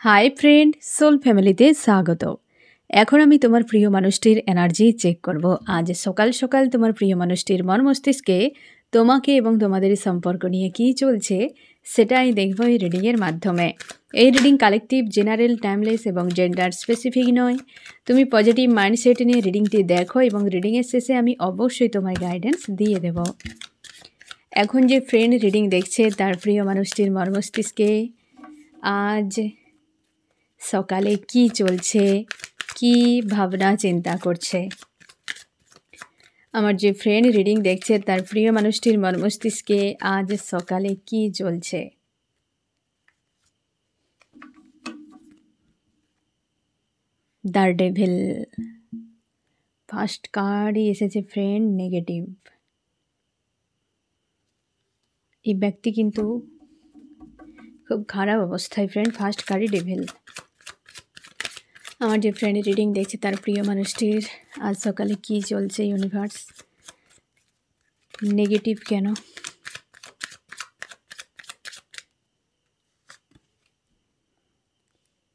Hi friend, soul ফ্যামিলিতে স্বাগত। এখন আমি তোমার প্রিয় মানুষটির এনার্জি চেক করব। আজ সকাল সকাল তোমার প্রিয় মানুষটির মন মস্তিষ্কে তোমাকে এবং তোমাদের সম্পর্ক নিয়ে কী চলছে সেটাই দেখব এই রিডিংয়ের মাধ্যমে। এই রিডিং কালেকটিভ, জেনারেল, টাইমলেস এবং জেন্ডার স্পেসিফিক নয়। তুমি পজিটিভ মাইন্ডসেট নিয়ে রিডিংটি দেখো এবং রিডিংয়ের শেষে আমি অবশ্যই তোমায় গাইডেন্স দিয়ে দেব। এখন যে ফ্রেন্ড রিডিং দেখছে তার প্রিয় মানুষটির মন মস্তিষ্কে আজ সকালে কি চলছে, কি ভাবনা চিন্তা করছে। আমার যে ফ্রেন্ড রিডিং দেখছে তার প্রিয় মানুষটির মন মস্তিষ্কে আজ সকালে কি চলছে। দ্য ডেভিল ফার্স্ট কার্ডই এসেছে ফ্রেন্ড, নেগেটিভ। এই ব্যক্তি কিন্তু খুব খারাপ অবস্থায় ফ্রেন্ড, ফার্স্ট কার্ডই ডেভিল। আমার যে ফ্রেন্ড রিডিং দেখছে তার প্রিয় মানুষটির আজ সকালে কি চলছে, ইউনিভার্স নেগেটিভ কেন।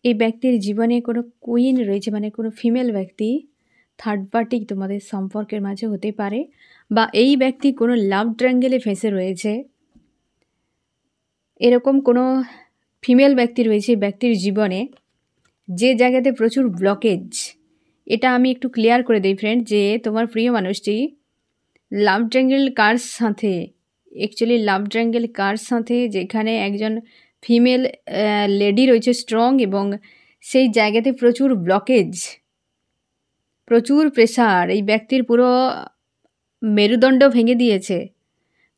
এই ব্যক্তির জীবনে কোনো কুইন রয়েছে, মানে কোনো ফিমেল ব্যক্তি, থার্ড পার্টি তোমাদের সম্পর্কের মাঝে হতে পারে, বা এই ব্যক্তি কোনো লাভ ট্রায়াঙ্গেলে ফেঁসে রয়েছে। এরকম কোনো ফিমেল ব্যক্তি রয়েছে ব্যক্তির জীবনে, যে জায়গাতে প্রচুর ব্লকেজ। এটা আমি একটু ক্লিয়ার করে দিই ফ্রেন্ড, যে তোমার প্রিয় মানুষটি লাভ ট্রায়াঙ্গেল কার সাথে, অ্যাকচুয়ালি লাভ ট্রায়াঙ্গেল কার সাথে, যেখানে একজন ফিমেল লেডি রয়েছে স্ট্রং, এবং সেই জায়গাতে প্রচুর ব্লকেজ, প্রচুর প্রেশার। এই ব্যক্তির পুরো মেরুদণ্ড ভেঙে দিয়েছে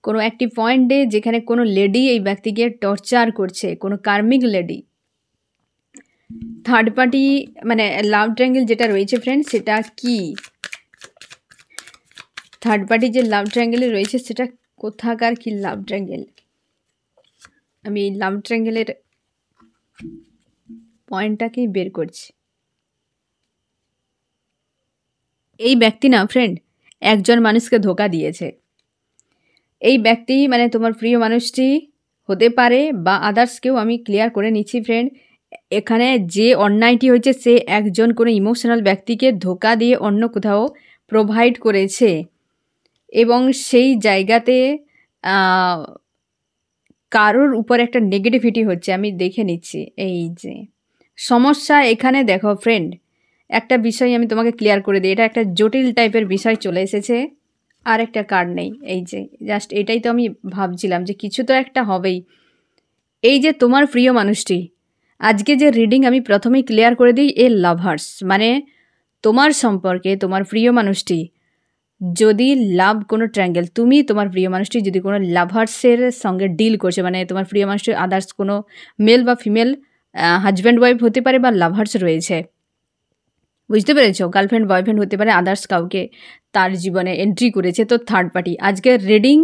কোনো একটি পয়েন্টে, যেখানে কোনো লেডি এই ব্যক্তিকে টর্চার করছে, কোনো কার্মিক লেডি। থার্ড পার্টি মানে লাভ ট্রায়াঙ্গেল যেটা রয়েছে ফ্রেন্ড, সেটা কি, থার্ড পার্টি যে লাভ ট্রায়াঙ্গেলে রয়েছে সেটা কোথাকার কি লাভ ট্রায়াঙ্গেল। আমি এই লাভ ট্রায়াঙ্গেলের পয়েন্টটাকেই বের করছি। এই ব্যক্তি না ফ্রেন্ড একজন মানুষকে ধোঁকা দিয়েছে। এই ব্যক্তি মানে তোমার প্রিয় মানুষটি হতে পারে, বা আদার্স কেউ। আমি ক্লিয়ার করে নিচ্ছি ফ্রেন্ড, এখানে যে অন্যায়টি হয়েছে সে একজন কোনো ইমোশনাল ব্যক্তিকে ধোঁকা দিয়ে অন্য কোথাও প্রোভাইড করেছে, এবং সেই জায়গাতে কারোর উপর একটা নেগেটিভিটি হচ্ছে। আমি দেখে নিচ্ছি। এই যে সমস্যা এখানে দেখো ফ্রেন্ড, একটা বিষয় আমি তোমাকে ক্লিয়ার করে দিই, এটা একটা জটিল টাইপের বিষয় চলে এসেছে। আর একটা কার্ড নেই, এই যে জাস্ট এটাই তো আমি ভাবছিলাম যে কিছু তো একটা হবেই। এই যে তোমার প্রিয় মানুষটি, আজকে যে রিডিং আমি প্রথমেই ক্লিয়ার করে দিই, এ লাভার্স মানে তোমার সম্পর্কে তোমার প্রিয় মানুষটি যদি লাভ কোনো ট্রায়াঙ্গেল, তুমি তোমার প্রিয় মানুষটি যদি কোনো লাভার্সের সঙ্গে ডিল করছে, মানে তোমার প্রিয় মানুষটি আদার্স কোনো মেল বা ফিমেল হাজব্যান্ড ওয়াইফ হতে পারে, বা লাভার্স রয়েছে, বুঝতে পেরেছো? গার্লফ্রেন্ড বয়ফ্রেন্ড হতে পারে, আদার্স কাউকে তার জীবনে এন্ট্রি করেছে। তো থার্ড পার্টি আজকের reading,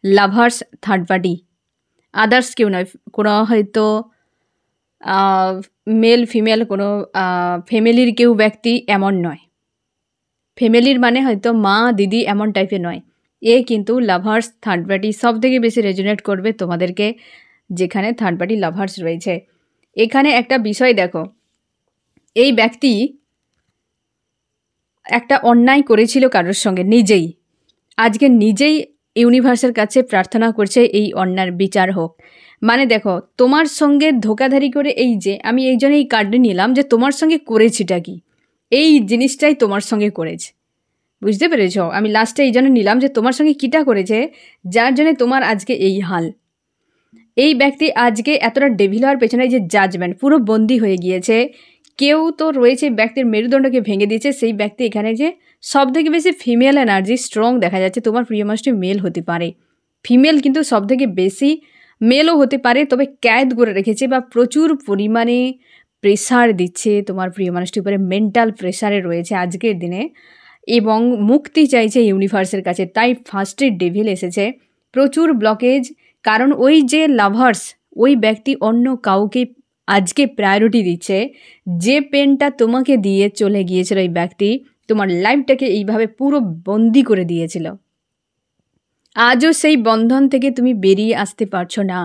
lovers, third party, others কেউ নয়। কোনো হয়তো মেল ফিমেল কোনো ফ্যামিলির কেউ ব্যক্তি এমন নয়। ফ্যামিলির মানে হয়তো মা দিদি এমন টাইপের নয়। এ কিন্তু লাভার্স থার্ড পার্টি সব থেকে বেশি রেজোনেট করবে তোমাদেরকে, যেখানে থার্ড পার্টি লাভার্স রয়েছে। এখানে একটা বিষয় দেখো, এই ব্যক্তি একটা অন্যায় করেছিল কারোর সঙ্গে, নিজেই আজকে নিজেই ইউনিভার্সের কাছে প্রার্থনা করছে এই অন্যায়ের বিচার হোক। মানে দেখো তোমার সঙ্গে ধোকাধারি করে, এই যে আমি এই জন্য এই কার্ডে নিলাম যে তোমার সঙ্গে করেছিটা কি, এই জিনিসটাই তোমার সঙ্গে করেছে, বুঝতে পেরেছ? আমি লাস্টে এই জন্য নিলাম যে তোমার সঙ্গে কীটা করেছে যার জন্য তোমার আজকে এই হাল। এই ব্যক্তি আজকে এতটা ডেভিল হওয়ার পেছনে যে জাজমেন্ট, পুরো বন্দী হয়ে গিয়েছে। কেউ তো রয়েছে ব্যক্তির মেরুদণ্ডকে ভেঙে দিয়েছে। সেই ব্যক্তি এখানে যে সব থেকে বেশি ফিমেল এনার্জি স্ট্রং দেখা যাচ্ছে। তোমার প্রিয় মানুষটি মেল হতে পারে, ফিমেল কিন্তু সব থেকে বেশি মেলও হতে পারে, তবে ক্যাদ করে রেখেছে বা প্রচুর পরিমাণে প্রেশার দিচ্ছে তোমার প্রিয় মানুষটির উপরে, মেন্টাল প্রেশারে রয়েছে আজকের দিনে, এবং মুক্তি চাইছে ইউনিভার্সের কাছে। তাই ফার্স্টে ডেভিল এসেছে, প্রচুর ব্লকেজ। কারণ ওই যে লাভার্স, ওই ব্যক্তি অন্য কাউকে আজকে প্রায়োরিটি দিচ্ছে। যে পেনটা তোমাকে দিয়ে চলে গিয়েছিল এই ব্যক্তি, তোমার লাইফটাকে এইভাবে পুরো বন্দি করে দিয়েছিল। আজও সেই বন্ধন থেকে তুমি বেরিয়ে আসতে পারছো না।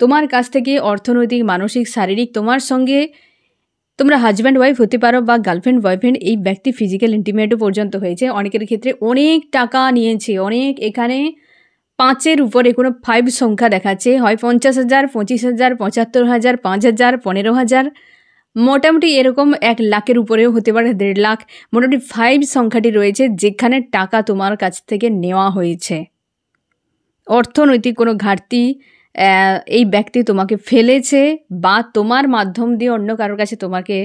তোমার কাছ থেকে অর্থনৈতিক, মানসিক, শারীরিক তোমার সঙ্গে তোমরা হাজব্যান্ড ওয়াইফ হতে পারো বা গার্লফ্রেন্ড বয়ফ্রেন্ড। এই ব্যক্তি ফিজিক্যাল ইন্টিমেটও পর্যন্ত হয়েছে, অনেকের ক্ষেত্রে অনেক টাকা নিয়েছে, অনেক। এখানে 5-এর উপরে কোনো 5 সংখ্যা দেখাচ্ছে, হয় 50,000, 25,000, 75,000, 5,000, 15,000, মোটামুটি এরকম 1 লাখের উপরেও হতে পারে, 1.5 লাখ। মোটামুটি 5 সংখ্যাটি রয়েছে যেখানে টাকা তোমার কাছ থেকে নেওয়া হয়েছে। অর্থনৈতিক কোনো ঘাটতি এই ব্যক্তি তোমাকে ফেলেছে বা তোমার মাধ্যম দিয়ে অন্য কারোর কাছে তোমাকে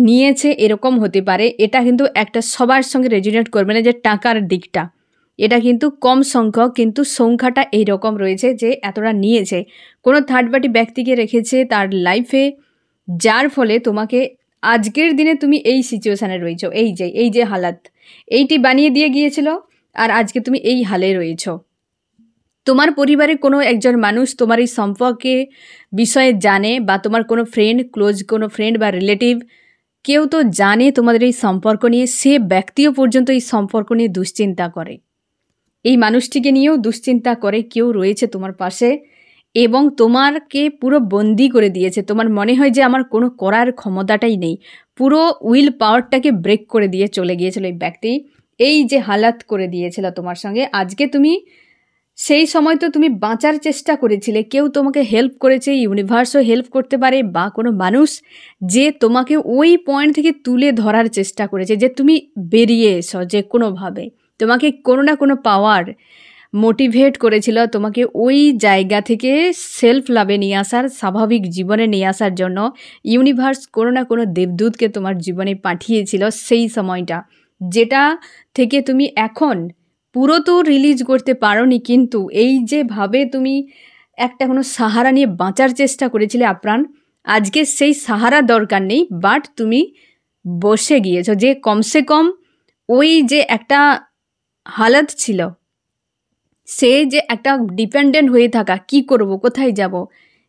নিয়েছে, এরকম হতে পারে। এটা কিন্তু একটা সবার সঙ্গে রেজোনেট করবে না যে টাকার দিকটা, এটা কিন্তু কম সংখ্যক, কিন্তু সংখ্যাটা এইরকম রয়েছে যে এতটা নিয়েছে। কোনো থার্ড পার্টি ব্যক্তিকে রেখেছে তার লাইফে, যার ফলে তোমাকে আজকের দিনে তুমি এই সিচুয়েশানে রয়েছো, এই যে হালাত এইটি বানিয়ে দিয়ে গিয়েছিল, আর আজকে তুমি এই হালে রয়েছো। তোমার পরিবারে কোনো একজন মানুষ তোমার এই সম্পর্কে বিষয়ে জানে, বা তোমার কোনো ফ্রেন্ড, ক্লোজ কোনো ফ্রেন্ড বা রিলেটিভ কেউ তো জানে তোমাদের এই সম্পর্ক নিয়ে, সে ব্যক্তিও পর্যন্ত এই সম্পর্ক নিয়ে দুশ্চিন্তা করে। এই মানুষটিকে নিয়েও দুশ্চিন্তা করে কেউ রয়েছে তোমার পাশে, এবং তোমাকে পুরো বন্দি করে দিয়েছে। তোমার মনে হয় যে আমার কোনো করার ক্ষমতাটাই নেই, পুরো উইল পাওয়ারটাকে ব্রেক করে দিয়ে চলে গিয়েছিল এই ব্যক্তি। এই যে হালাত করে দিয়েছিল তোমার সঙ্গে, আজকে তুমি সেই সময় তো তুমি বাঁচার চেষ্টা করেছিলে, কেউ তোমাকে হেল্প করেছে, ইউনিভার্সও হেল্প করতে পারে, বা কোনো মানুষ যে তোমাকে ওই পয়েন্ট থেকে তুলে ধরার চেষ্টা করেছে যে তুমি বেরিয়ে এসো যে কোনোভাবে। তোমাকে কোনো না কোনো পাওয়ার মোটিভেট করেছিল তোমাকে ওই জায়গা থেকে সেলফ লাভে নিয়ে আসার, স্বাভাবিক জীবনে নিয়ে আসার জন্য। ইউনিভার্স কোনো না কোনো দেবদূতকে তোমার জীবনে পাঠিয়েছিল সেই সময়টা, যেটা থেকে তুমি এখন পুরো তো রিলিজ করতে পারোনি, কিন্তু এই যেভাবে তুমি একটা কোনো সাহারা নিয়ে বাঁচার চেষ্টা করেছিলে আপ্রাণ, আজকে সেই সাহারা দরকার নেই, বাট তুমি বসে গিয়েছো যে কমসে কম ওই যে একটা হালাত ছিল, সে যে একটা ডিপেন্ডেন্ট হয়ে থাকা, কি করব, কোথায় যাব,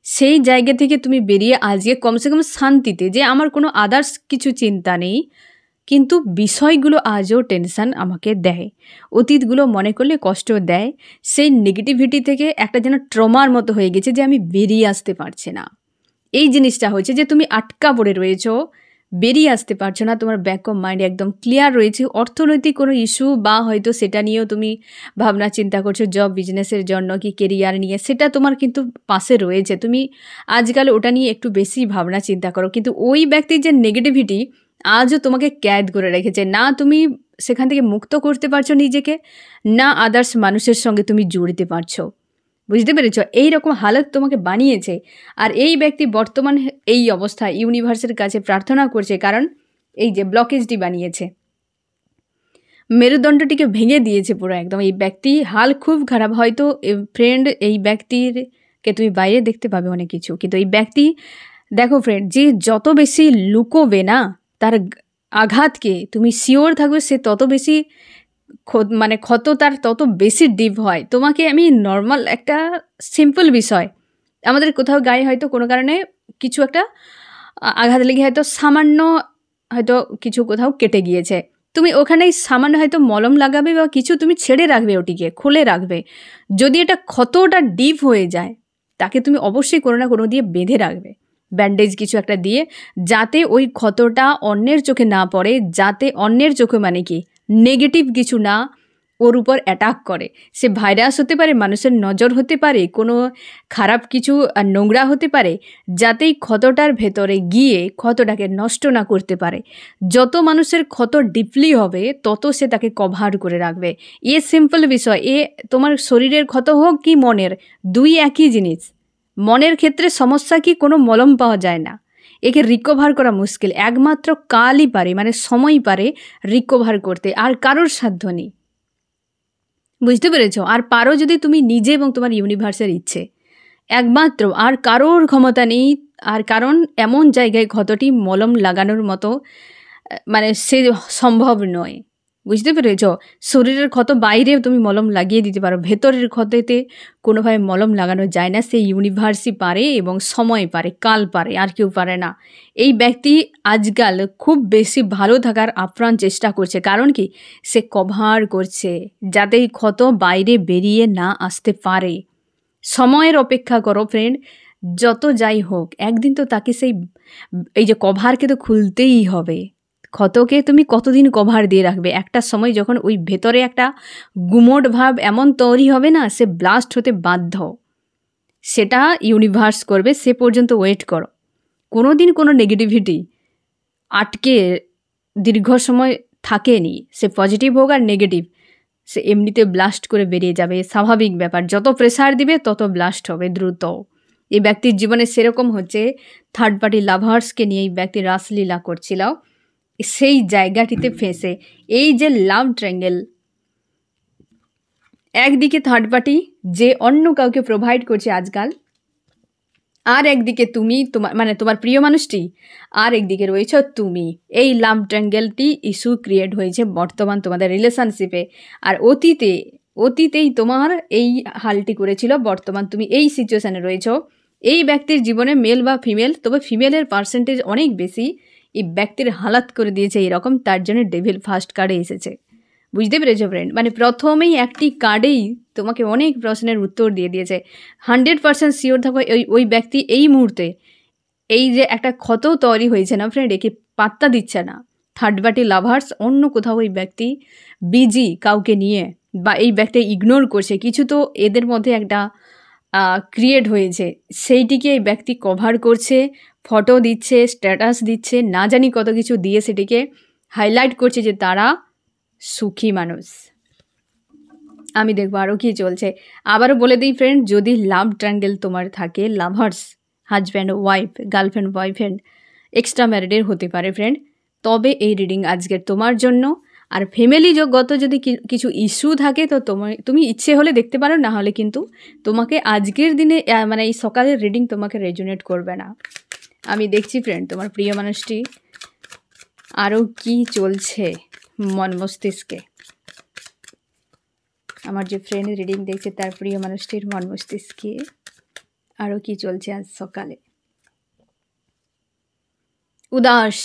সেই জায়গা থেকে তুমি বেরিয়ে আজকে কমসে কম শান্তিতে, যে আমার কোনো আদার্স কিছু চিন্তা নেই, কিন্তু বিষয়গুলো আজও টেনশান আমাকে দেয়, অতীতগুলো মনে করলে কষ্ট দেয়। সেই নেগেটিভিটি থেকে একটা যেন ট্রমার মতো হয়ে গেছে যে আমি বেরিয়ে আসতে পারছি না। এই জিনিসটা হয়েছে যে তুমি আটকা পড়ে রয়েছো, বেরিয়ে আসতে পারছো না, তোমার ব্যাক অফ মাইন্ড একদম ক্লিয়ার রয়েছে। অর্থনৈতিক কোনো ইস্যু বা হয়তো সেটা নিয়েও তুমি ভাবনা চিন্তা করছো, জব বিজনেসের জন্য কি কেরিয়ার নিয়ে, সেটা তোমার কিন্তু পাশে রয়েছে। তুমি আজকাল ওটা নিয়ে একটু বেশি ভাবনা চিন্তা করো, কিন্তু ওই ব্যক্তির যে নেগেটিভিটি আজও তোমাকে ক্যাদ করে রেখেছে, না তুমি সেখান থেকে মুক্ত করতে পারছো নিজেকে, না আদার্স মানুষের সঙ্গে তুমি জুড়তে পারছো। বুঝতে পেরেছ? এইরকম হালত তোমাকে বানিয়েছে। আর এই ব্যক্তি বর্তমান এই অবস্থা ইউনিভার্সের কাছে প্রার্থনা করছে, কারণ এই যে ব্লকেজটি বানিয়েছে, মেরুদণ্ডটিকে ভেঙে দিয়েছে পুরো একদম। এই ব্যক্তি হাল খুব খারাপ। হয়তো ফ্রেন্ড, এই ব্যক্তিরকে তুমি বাইরে দেখতে পাবে অনেক কিছু, কিন্তু এই ব্যক্তি, দেখো ফ্রেন্ড, যে যত বেশি লুকোবে না তার আঘাতকে, তুমি শিওর থাকবে সে তত বেশি মানে ক্ষত তার তত বেশি ডিপ হয়। তোমাকে আমি নর্মাল একটা সিম্পল বিষয়, আমাদের কোথাও গায়ে হয়তো কোনো কারণে কিছু একটা আঘাত লেগে হয়তো সামান্য হয়তো কিছু কোথাও কেটে গিয়েছে, তুমি ওখানেই সামান্য হয়তো মলম লাগাবে বা কিছু তুমি ছেড়ে রাখবে, ওটিকে খুলে রাখবে। যদি এটা ক্ষতটা ডিপ হয়ে যায়, তাকে তুমি অবশ্যই কোনো না কোনো দিয়ে বেঁধে রাখবে, ব্যান্ডেজ কিছু একটা দিয়ে, যাতে ওই ক্ষতটা অন্যের চোখে না পড়ে, যাতে অন্যের চোখে মানে কি নেগেটিভ কিছু না ওর উপর অ্যাটাক করে। সে ভাইরাস হতে পারে, মানুষের নজর হতে পারে, কোনো খারাপ কিছু নোংরা হতে পারে, যাতেই ক্ষতটার ভেতরে গিয়ে ক্ষতটাকে নষ্ট না করতে পারে। যত মানুষের ক্ষত ডিপলি হবে তত সে তাকে কভার করে রাখবে। এ সিম্পল বিষয়। এ তোমার শরীরের ক্ষত হোক কি মনের, দুই একই জিনিস। মনের ক্ষেত্রে সমস্যা কি, কোনো মলম পাওয়া যায় না, একে রিকভার করা মুশকিল। একমাত্র কালই পারে, মানে সময় পারে রিকভার করতে, আর কারোর সাধ্য নেই। বুঝতে পেরেছ? আর পারো যদি তুমি নিজে এবং তোমার ইউনিভার্সের ইচ্ছে, একমাত্র, আর কারোর ক্ষমতা নেই। আর কারণ এমন জায়গায় ক্ষতটি মলম লাগানোর মতো মানে সে সম্ভব নয়। বুঝতে পেরেছ? শরীরের ক্ষত বাইরে তুমি মলম লাগিয়ে দিতে পারো, ভেতরের ক্ষতেতে কোনোভাবে মলম লাগানো যায় না। সেই ইউনিভার্সই পারে এবং সময় পারে, কাল পারে, আর কেউ পারে না। এই ব্যক্তি আজকাল খুব বেশি ভালো থাকার আপ্রাণ চেষ্টা করছে, কারণ কি সে কভার করছে যাতে এই ক্ষত বাইরে বেরিয়ে না আসতে পারে। সময়ের অপেক্ষা করো ফ্রেন্ড, যত যাই হোক একদিন তো তাকে সেই এই যে কভারকে তো খুলতেই হবে। ক্ষতকে তুমি কতদিন কভার দিয়ে রাখবে? একটা সময় যখন ওই ভেতরে একটা গুমোট ভাব এমন তৈরি হবে না, সে ব্লাস্ট হতে বাধ্য। সেটা ইউনিভার্স করবে, সে পর্যন্ত ওয়েট করো। কোনো দিন কোনো নেগেটিভিটি আটকে দীর্ঘ সময় থাকেনি, সে পজিটিভ হোক আর নেগেটিভ, সে এমনিতে ব্লাস্ট করে বেরিয়ে যাবে, স্বাভাবিক ব্যাপার। যত প্রেসার দিবে তত ব্লাস্ট হবে দ্রুত। এই ব্যক্তির জীবনে সেরকম হচ্ছে, থার্ড পার্টি লাভার্সকে নিয়ে এই ব্যক্তি রাসলীলা করছিল, সেই জায়গাটিতে ফেঁসে এই যে লাভ ট্রায়াঙ্গেল, একদিকে থার্ড পার্টি যে অন্য কাউকে প্রোভাইড করছে আজকাল, আর একদিকে তুমি তোমার প্রিয় মানুষটি, আর একদিকে রয়েছ তুমি। এই লাভ ট্রায়াঙ্গেলটি ইস্যু ক্রিয়েট হয়েছে বর্তমান তোমাদের রিলেশনশিপে। আর অতীতেই তোমার এই হালটি করেছিল, বর্তমান তুমি এই সিচুয়েশানে রয়েছ। এই ব্যক্তির জীবনে মেল বা ফিমেল, তবে ফিমেলের পার্সেন্টেজ অনেক বেশি, এই ব্যক্তির হালাত করে দিয়েছে এরকম, তার জন্য ডেভিল ফার্স্ট কার্ডে এসেছে। বুঝতে পেরেছো ফ্রেন্ড? প্রথমেই একটি কার্ডেই তোমাকে অনেক প্রশ্নের উত্তর দিয়ে দিয়েছে। 100% শিওর থাকো ওই ব্যক্তি এই মুহূর্তে এই যে একটা ক্ষত তৈরি হয়েছে না ফ্রেন্ড, একে পাত্তা দিচ্ছে না। থার্ড পার্টি লাভার্স, অন্য কোথাও ওই ব্যক্তি বিজি কাউকে নিয়ে, বা এই ব্যক্তি ইগনোর করছে, কিছু তো এদের মধ্যে একটা ক্রিয়েট হয়েছে, সেইটিকে এই ব্যক্তি কভার করছে, ফটো দিচ্ছে, স্ট্যাটাস দিচ্ছে, না জানি কত কিছু দিয়ে সেটিকে হাইলাইট করছে যে তারা সুখী মানুষ। আমি দেখবো আরও কী চলছে। আবারও বলে দিই ফ্রেন্ড, যদি লাভ ট্রায়াঙ্গেল তোমার থাকে, lovers, husband wife, girlfriend boyfriend, extra ম্যারিডের হতে পারে ফ্রেন্ড, তবে এই রিডিং আজকের তোমার জন্য। আর ফ্যামিলিগত যদি কিছু ইস্যু থাকে তো তুমি ইচ্ছে হলে দেখতে পারো, না হলে কিন্তু তোমাকে আজকের দিনে এই সকালের রিডিং তোমাকে রেজোনেট করবে না। আমি দেখছি ফ্রেন্ড তোমার প্রিয় মানুষটি আরও কি চলছে মন মস্তিষ্কে। আমার যে ফ্রেন্ড রিডিং দেখছে তার প্রিয় মানুষটির মন মস্তিষ্কে আরও কি চলছে আজ সকালে। উদাস,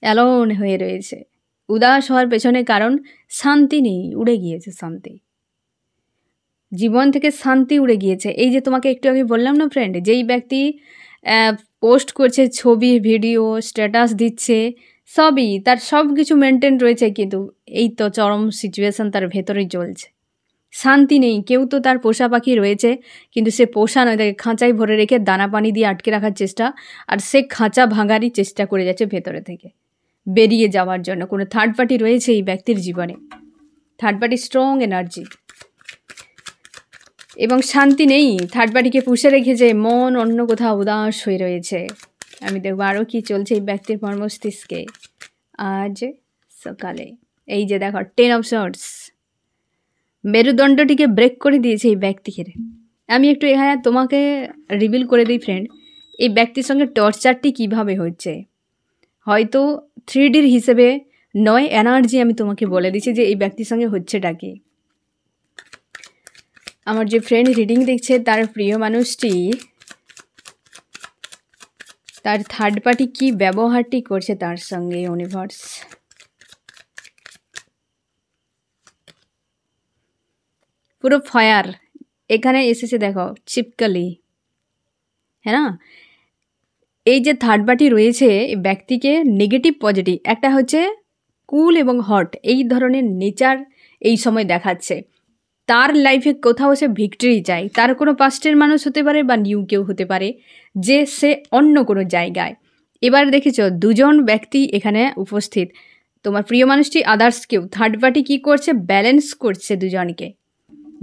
অ্যালোন হয়ে রয়েছে। উদাস হওয়ার পেছনে কারণ শান্তি নেই, উড়ে গিয়েছে শান্তি, জীবন থেকে শান্তি উড়ে গিয়েছে। এই যে তোমাকে একটু আগে বললাম না ফ্রেন্ড, যেই ব্যক্তি পোস্ট করছে ছবি, ভিডিও, স্ট্যাটাস দিচ্ছে, সবই তার সব কিছু মেনটেন রয়েছে, কিন্তু এই তো চরম সিচুয়েশান তার ভেতরেই চলছে, শান্তি নেই। কেউ তো তার পোষা পাখি রয়েছে, কিন্তু সে পোষা নয়, তাকে খাঁচায় ভরে রেখে দানা পানি দিয়ে আটকে রাখার চেষ্টা, আর সে খাঁচা ভাঙারই চেষ্টা করে যাচ্ছে ভেতরে থেকে বেরিয়ে যাওয়ার জন্য। কোনো থার্ড পার্টি রয়েছে এই ব্যক্তির জীবনে, থার্ড পার্টি স্ট্রং এনার্জি, এবং শান্তি নেই। থার্ড পার্টিকে পুষে রেখেছে, মন অন্য কোথাও উদাস হয়ে রয়েছে। আমি দেখবো আরও কি চলছে এই ব্যক্তির মর্মস্তিষ্কে আজ সকালে। এই যে দেখো 10 অফ শর্টস, মেরুদণ্ডটিকে ব্রেক করে দিয়েছে এই ব্যক্তিকে। আমি একটু এখানে তোমাকে রিভিল করে দিই ফ্রেন্ড, এই ব্যক্তির সঙ্গে টর্চারটি কিভাবে হচ্ছে। হয়তো 3Dর হিসেবে নয়, এনার্জি আমি তোমাকে বলে দিচ্ছি যে এই ব্যক্তির সঙ্গে হচ্ছেটা কি। আমার যে ফ্রেন্ড রিডিং দেখছে তার প্রিয় মানুষটি, তার থার্ড পার্টি কি ব্যবহারটি করছে তার সঙ্গে ইউনিভার্স। পুরো ফায়ার এখানে এসেছে, দেখো চিপকালি, হ্যাঁ না। এই যে থার্ড পার্টি রয়েছে এই ব্যক্তিকে নেগেটিভ পজিটিভ, একটা হচ্ছে কুল এবং হট, এই ধরনের নেচার এই সময় দেখাচ্ছে। তার লাইফে কোথাও সে ভিক্টরি চাই, তার কোনো পাস্টের মানুষ হতে পারে বা নিউ কেউ হতে পারে, যে সে অন্য কোনো জায়গায়। এবার দেখেছ দুজন ব্যক্তি এখানে উপস্থিত, তোমার প্রিয় মানুষটি, আদার্স কেউ। থার্ড পার্টি কী করছে, ব্যালেন্স করছে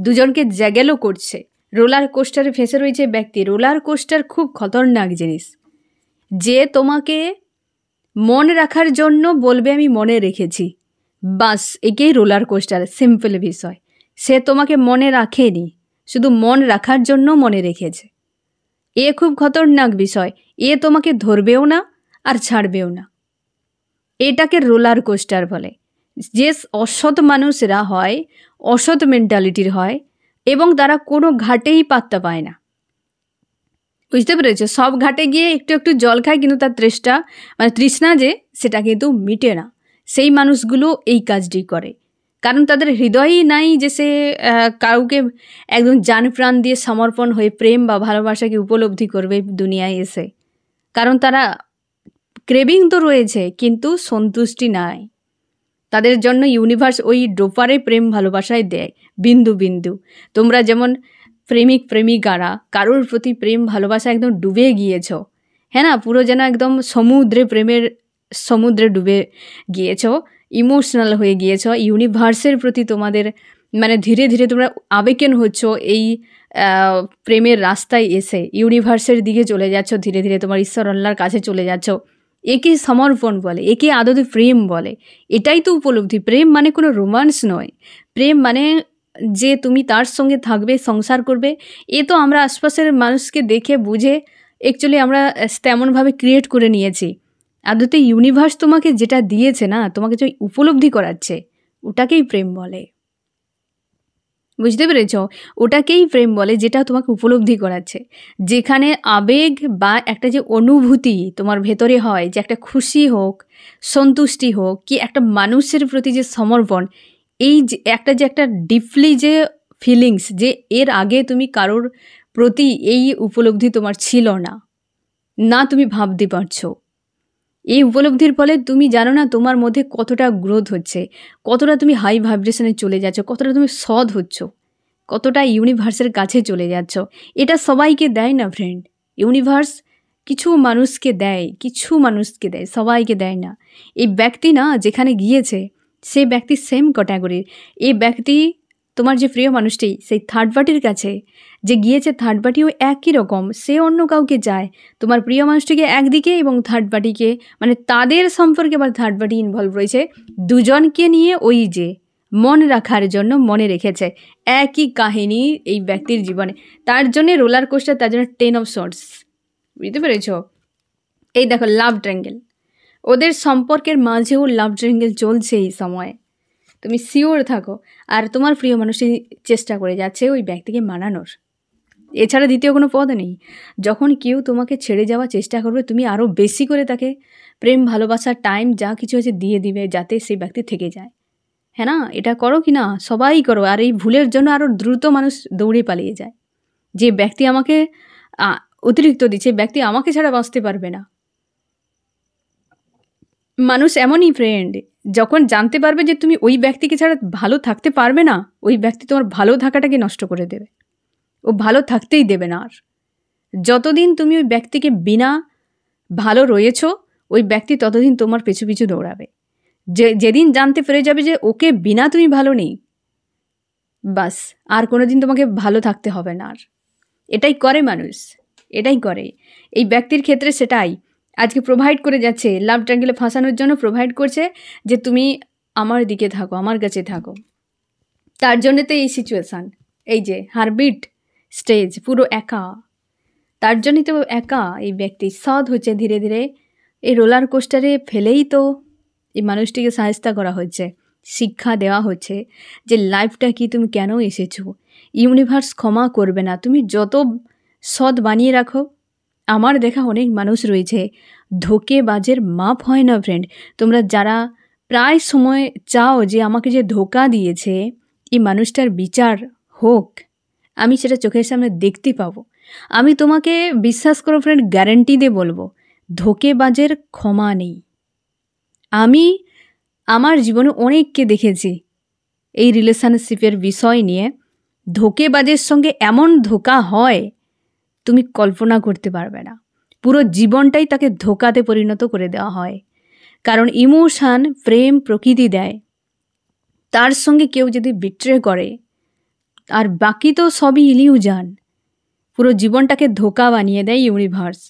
দুজনকে জ্যাগেলও করছে। রোলার কোস্টারে ফেঁসে রয়েছে ব্যক্তি। রোলার কোস্টার খুব খতরনাক জিনিস, যে তোমাকে মনে রাখার জন্য বলবে আমি মনে রেখেছি, বাস একেই রোলার কোস্টার, সিম্পল বিষয়। সে তোমাকে মনে রাখেনি, শুধু মন রাখার জন্য মনে রেখেছে। এ খুব খতরনাক বিষয়, এ তোমাকে ধরবেও না আর ছাড়বেও না। এটাকে রোলার কোস্টার বলে। যে অসৎ মানুষরা হয়, অসৎ মেন্টালিটির হয়, এবং তারা কোনো ঘাটেই পাত্তা পায় না। বুঝতে পেরেছো? সব ঘাটে গিয়ে একটু একটু জল খায়, কিন্তু তার তৃষ্ণা যে সেটা কিন্তু মিটে না। সেই মানুষগুলো এই কাজটি করে, কারণ তাদের হৃদয়ই নাই যে সে কাউকে একদম জান প্রাণ দিয়ে সমর্পণ হয়ে প্রেম বা ভালোবাসাকে উপলব্ধি করবে দুনিয়ায় এসে। কারণ তারা ক্রেভিং তো রয়েছে কিন্তু সন্তুষ্টি নাই। তাদের জন্য ইউনিভার্স ওই ডোপারে প্রেম ভালোবাসায় দেয় বিন্দু বিন্দু। তোমরা যেমন প্রেমিক প্রেমিকারা কারোর প্রতি প্রেম ভালোবাসা একদম ডুবে গিয়েছ, হ্যাঁ না, পুরো যেন একদম সমুদ্রে, প্রেমের সমুদ্রে ডুবে গিয়েছ, ইমোশনাল হয়ে গিয়েছ। ইউনিভার্সের প্রতি তোমাদের মানে ধীরে ধীরে তোমরা আবেগেন হচ্ছ, এই প্রেমের রাস্তায় এসে ইউনিভার্সের দিকে চলে যাচ্ছ, ধীরে ধীরে তোমার ঈশ্বর আল্লাহর কাছে চলে যাচ্ছ। একে সমর্পণ বলে, একে আদতে প্রেম বলে। এটাই তো উপলব্ধি। প্রেম মানে কোনো রোমান্স নয়। প্রেম মানে যে তুমি তার সঙ্গে থাকবে, সংসার করবে। এ তো আমরা আশপাশের মানুষকে দেখে বুঝে অ্যাকচুয়ালি আমরা তেমনভাবে ক্রিয়েট করে নিয়েছি। আদতে ইউনিভার্স তোমাকে যেটা দিয়েছে না, তোমাকে যে উপলব্ধি করাচ্ছে, ওটাকেই প্রেম বলে। বুঝতে পেরেছ? ওটাকেই প্রেম বলে, যেটা তোমাকে উপলব্ধি করাচ্ছে। যেখানে আবেগ বা একটা যে অনুভূতি তোমার ভেতরে হয়, যে একটা খুশি হোক, সন্তুষ্টি হোক, কি একটা মানুষের প্রতি যে সমর্পণ, এই যে একটা ডিপলি যে ফিলিংস, যে এর আগে তুমি কারোর প্রতি এই উপলব্ধি তোমার ছিল না, না তুমি ভাবতে পারছো। এই উপলব্ধির ফলে তুমি জানো না তোমার মধ্যে কতটা গ্রোথ হচ্ছে, কতটা তুমি হাই ভাইব্রেশনে চলে যাচ্ছ, কতটা তুমি সৎ হচ্ছ, কতটা ইউনিভার্সের কাছে চলে যাচ্ছ। এটা সবাইকে দেয় না ফ্রেন্ড। ইউনিভার্স কিছু মানুষকে দেয়, সবাইকে দেয় না। এই ব্যক্তি না যেখানে গিয়েছে, সে ব্যক্তি সেম ক্যাটাগরির। এই ব্যক্তি তোমার যে প্রিয় মানুষটি, সেই থার্ড পার্টির কাছে যে গিয়েছে, থার্ড পার্টিও একই রকম, সে অন্য কাউকে চায়। তোমার প্রিয় মানুষটিকে একদিকে এবং থার্ড পার্টিকে, মানে তাদের সম্পর্কে আবার থার্ড পার্টি ইনভলভ রয়েছে, দুজনকে নিয়ে ওই যে মন রাখার জন্য মনে রেখেছে। একই কাহিনী এই ব্যক্তির জীবনে, তার জন্যে রোলার কোস্টার, তার জন্য 10 অফ শর্টস। বুঝতে পেরেছ? এই দেখো লাভ ট্রায়াঙ্গেল, ওদের সম্পর্কের মাঝেও লাভ ট্রায়াঙ্গেল চলছে এই সময়। তুমি শিওর থাকো। আর তোমার প্রিয় মানুষটি চেষ্টা করে যাচ্ছে ওই ব্যক্তিকে মানানোর, এছাড়া দ্বিতীয় কোনো পথ নেই। যখন কেউ তোমাকে ছেড়ে যাওয়ার চেষ্টা করবে, তুমি আরও বেশি করে তাকে প্রেম, ভালোবাসার টাইম যা কিছু আছে দিয়ে দিবে, যাতে সেই ব্যক্তি থেকে যায়। হ্যাঁ না, এটা করো কি না? সবাই করো। আর এই ভুলের জন্য আরও দ্রুত মানুষ দৌড়ে পালিয়ে যায়। যে ব্যক্তি আমাকে অতিরিক্ত দিচ্ছে, ব্যক্তি আমাকে ছাড়া বাঁচতে পারবে না। মানুষ এমনই ফ্রেন্ড, যখন জানতে পারবে যে তুমি ওই ব্যক্তিকে ছাড়া ভালো থাকতে পারবে না, ওই ব্যক্তি তোমার ভালো থাকাটাকে নষ্ট করে দেবে। ও ভালো থাকতেই দেবে না। আর যতদিন তুমি ওই ব্যক্তিকে বিনা ভালো রয়েছ, ওই ব্যক্তি ততদিন তোমার পিছু পিছু দৌড়াবে। যেদিন জানতে পেরে যাবে যে ওকে বিনা তুমি ভালো নেই, বাস আর কোনো দিন তোমাকে ভালো থাকতে হবে না। আর এটাই করে মানুষ, এটাই করে। এই ব্যক্তির ক্ষেত্রে সেটাই আজকে প্রোভাইড করে যাচ্ছে, লাভ ট্রায়াঙ্গেলে ফাঁসানোর জন্য প্রোভাইড করছে যে তুমি আমার দিকে থাকো, আমার কাছে থাকো। তার জন্যে তো এই সিচুয়েশান, এই যে হারবিট স্টেজ পুরো একা। তার জন্যই তো একা এই ব্যক্তি সৎ হচ্ছে ধীরে ধীরে। এই রোলার কোস্টারে ফেলেই তো এই মানুষটিকে সাহায্য করা হচ্ছে, শিক্ষা দেওয়া হচ্ছে যে লাইফটা কি, তুমি কেন এসেছো। ইউনিভার্স ক্ষমা করবে না তুমি যত সৎ বানিয়ে রাখো। আমার দেখা অনেক মানুষ রয়েছে, ধোঁকেবাজের মাপ হয় না ফ্রেন্ড। তোমরা যারা প্রায় সময় চাও যে আমাকে যে ধোঁকা দিয়েছে এই মানুষটার বিচার হোক, আমি সেটা চোখের সামনে দেখতে পাবো। আমি তোমাকে বিশ্বাস করো ফ্রেন্ড, গ্যারেন্টি দিয়ে বলবো, ধোঁকেবাজের ক্ষমা নেই। আমি আমার জীবনে অনেককে দেখেছি এই রিলেশনশিপের বিষয় নিয়ে। ধোঁকেবাজের সঙ্গে এমন ধোঁকা হয় তুমি কল্পনা করতে পারবে না। পুরো জীবনটাই তাকে ধোঁকাতে পরিণত করে দেওয়া হয়। কারণ ইমোশান, প্রেম প্রকৃতি দেয়। তার সঙ্গে কেউ যদি বিট্রে করে, আর বাকি তো সবই ইলিউশন। পুরো জীবনটাকে ধোঁকা বানিয়ে দেয় ইউনিভার্স।